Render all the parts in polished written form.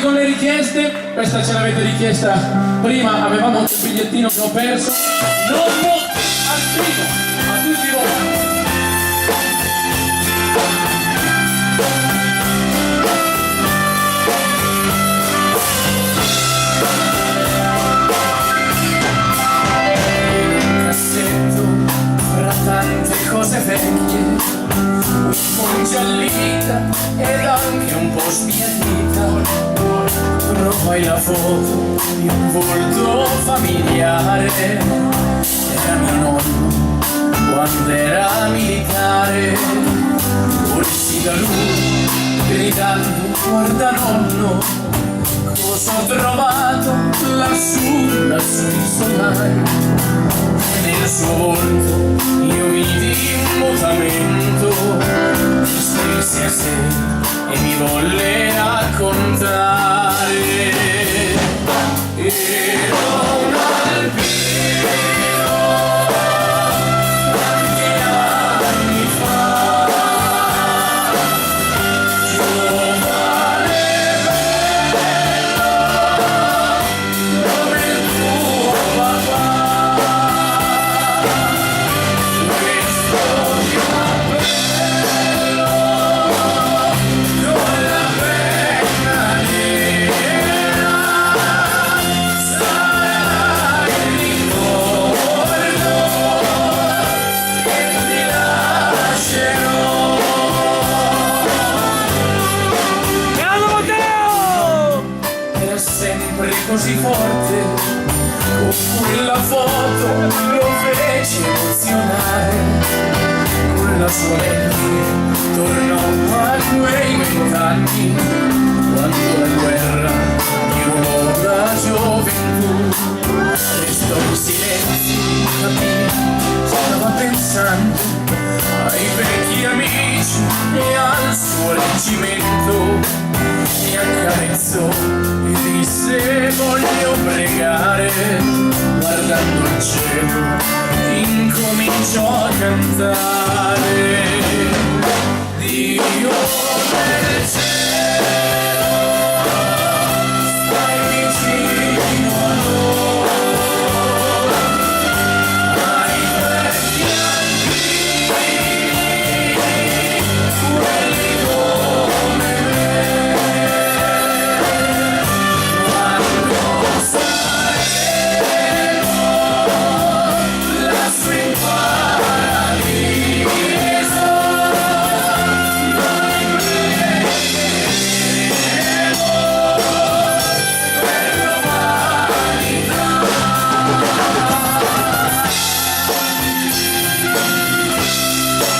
Con le richieste, questa ce l'avete richiesta prima, avevamo un bigliettino che ho perso. Nonno al primo, a tutti voi. Un cassetto fra tante cose vecchie, un po' ingiallita ed anche un po' sbiadita. Trovai la foto di un volto familiare, era mio nonno quando era militare. Corsi da lui gridando: guarda nonno, cosa ho trovato lassù isolai. Nel suo volto io vidi un mutamento, mi strinse a sé e mi volle raccontare. Ero un alpino tanti anni fa, giovane e bello come il tuo papà. Questo mio cappello con la penna nera sarà il ricordo che ti lascerò. Grande Matteo! Era sempre così forte, con quella foto lo fece emozionare. Con la sua mente tornò a quei 20 anni, quando la guerra violò la gioventù. Restò in silenzio, capì, stava pensando ai vecchi amici e al suo reggimento. Mi accarezzò e disse: voglio pregare. Guardando il cielo incominciò a cantare: Dio del cielo, stai vicino a noi, ai vecchi antichi, quelli come me. Quando saremo lassù in paradiso,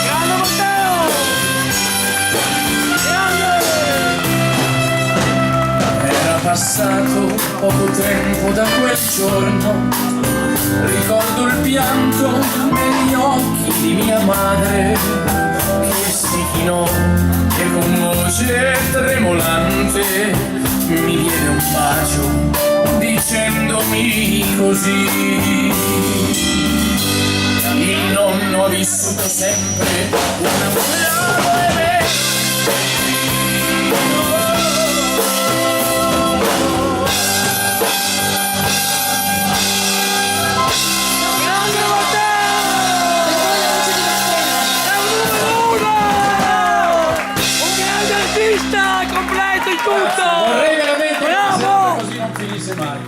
Grande Matteo! Grande! era passato poco tempo da quel giorno. Ricordo il pianto negli occhi di mia madre, che si chinò e con voce tremolante mi diede un bacio dicendomi così: il nonno ha vissuto sempre una buona Grande Matteo! È un numero 1! Un grande artista, completo in tutto! Vorrei veramente che Bravo! così non finisse mai.